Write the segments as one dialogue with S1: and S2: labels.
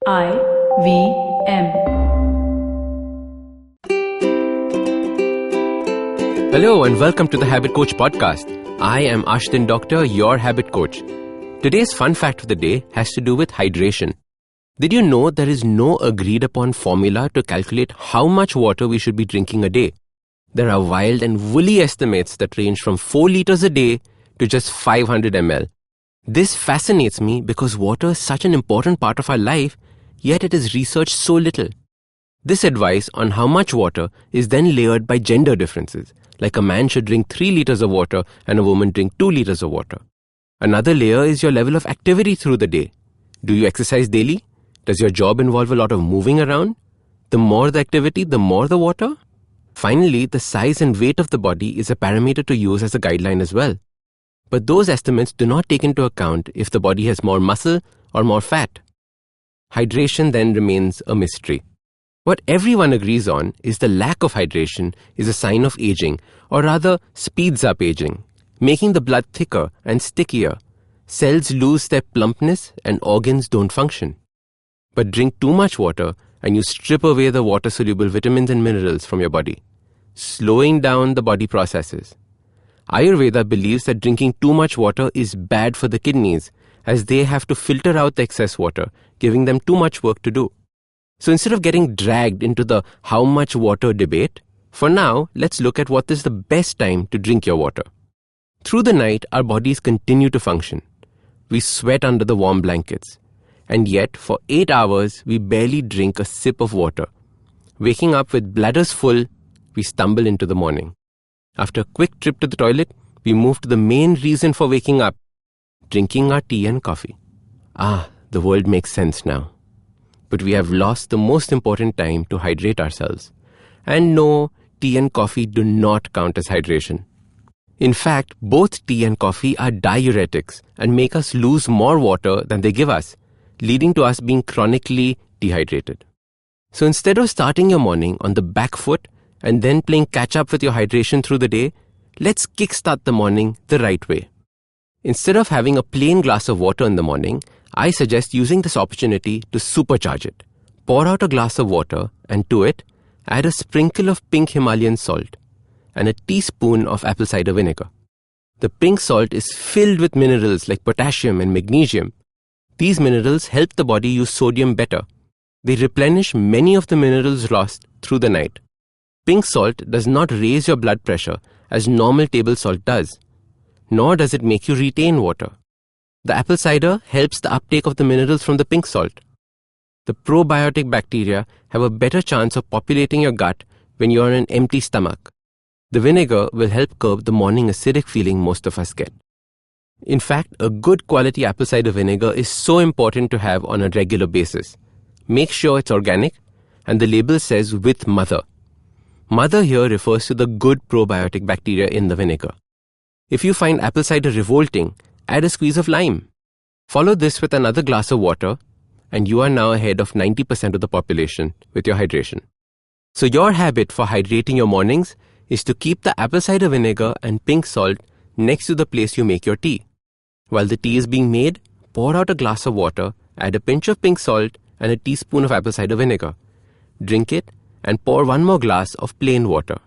S1: IVM.
S2: Hello and welcome to the Habit Coach podcast. I am Ashdin Doctor, your habit coach. Today's fun fact of the day has to do with hydration. Did you know there is no agreed upon formula to calculate how much water we should be drinking a day? There are wild and woolly estimates that range from 4 liters a day to just 500 ml. This fascinates me because water is such an important part of our life, yet it is researched so little. This advice on how much water is then layered by gender differences, like a man should drink 3 liters of water and a woman drink 2 liters of water. Another layer is your level of activity through the day. Do you exercise daily? Does your job involve a lot of moving around? The more the activity, the more the water? Finally, the size and weight of the body is a parameter to use as a guideline as well. But those estimates do not take into account if the body has more muscle or more fat. Hydration then remains a mystery. What everyone agrees on is the lack of hydration is a sign of aging, or rather speeds up aging, making the blood thicker and stickier. Cells lose their plumpness and organs don't function. But drink too much water and you strip away the water-soluble vitamins and minerals from your body, slowing down the body processes. Ayurveda believes that drinking too much water is bad for the kidneys, as they have to filter out the excess water, giving them too much work to do. So instead of getting dragged into the how much water debate, for now, let's look at what is the best time to drink your water. Through the night, our bodies continue to function. We sweat under the warm blankets. And yet, for 8 hours, we barely drink a sip of water. Waking up with bladders full, we stumble into the morning. After a quick trip to the toilet, we move to the main reason for waking up, drinking our tea and coffee. The world makes sense now. But we have lost the most important time to hydrate ourselves. And no, tea and coffee do not count as hydration. In fact, both tea and coffee are diuretics and make us lose more water than they give us, leading to us being chronically dehydrated. So instead of starting your morning on the back foot and then playing catch up with your hydration through the day, let's kickstart the morning the right way. Instead of having a plain glass of water in the morning, I suggest using this opportunity to supercharge it. Pour out a glass of water and to it, add a sprinkle of pink Himalayan salt and a teaspoon of apple cider vinegar. The pink salt is filled with minerals like potassium and magnesium. These minerals help the body use sodium better. They replenish many of the minerals lost through the night. Pink salt does not raise your blood pressure as normal table salt does, nor does it make you retain water. The apple cider helps the uptake of the minerals from the pink salt. The probiotic bacteria have a better chance of populating your gut when you're on an empty stomach. The vinegar will help curb the morning acidic feeling most of us get. In fact, a good quality apple cider vinegar is so important to have on a regular basis. Make sure it's organic and the label says with mother. Mother here refers to the good probiotic bacteria in the vinegar. If you find apple cider revolting, add a squeeze of lime. Follow this with another glass of water, and you are now ahead of 90% of the population with your hydration. So your habit for hydrating your mornings is to keep the apple cider vinegar and pink salt next to the place you make your tea. While the tea is being made, pour out a glass of water, add a pinch of pink salt and a teaspoon of apple cider vinegar. Drink it and pour one more glass of plain water.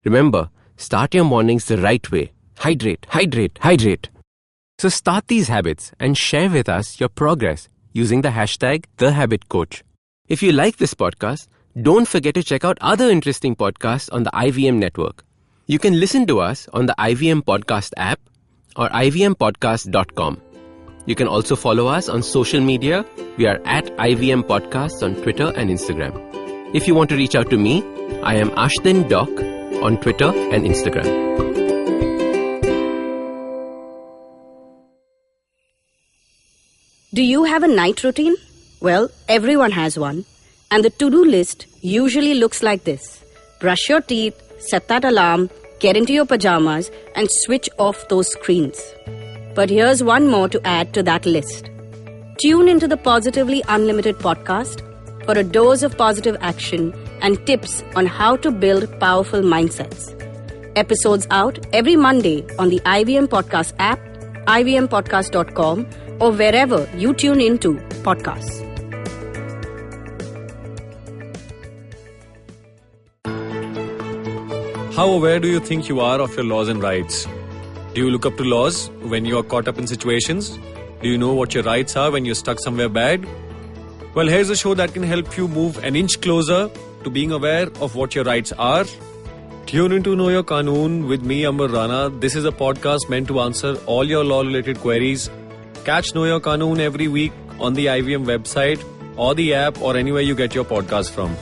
S2: Remember, start your mornings the right way. Hydrate, hydrate, hydrate. So start these habits and share with us your progress using the hashtag #TheHabitCoach. If you like this podcast, don't forget to check out other interesting podcasts on the IVM network. You can listen to us on the IVM Podcast app or ivmpodcast.com. You can also follow us on social media. We are at IVM Podcasts on Twitter and Instagram. If you want to reach out to me, I am Ashdin Doc on Twitter and Instagram.
S3: Do you have a night routine? Well, everyone has one. And the to-do list usually looks like this. Brush your teeth, set that alarm, get into your pajamas, and switch off those screens. But here's one more to add to that list. Tune into the Positively Unlimited podcast for a dose of positive action and tips on how to build powerful mindsets. Episodes out every Monday on the IVM Podcast app, ivmpodcast.com, or wherever you tune into podcasts.
S1: How aware do you think you are of your laws and rights? Do you look up to laws when you are caught up in situations? Do you know what your rights are when you're stuck somewhere bad? Well, here's a show that can help you move an inch closer to being aware of what your rights are. Tune in to Know Your Qanoon with me, Amar Rana. This is a podcast meant to answer all your law-related queries. Catch Know Your Qanoon every week on the IVM website or the app or anywhere you get your podcast from.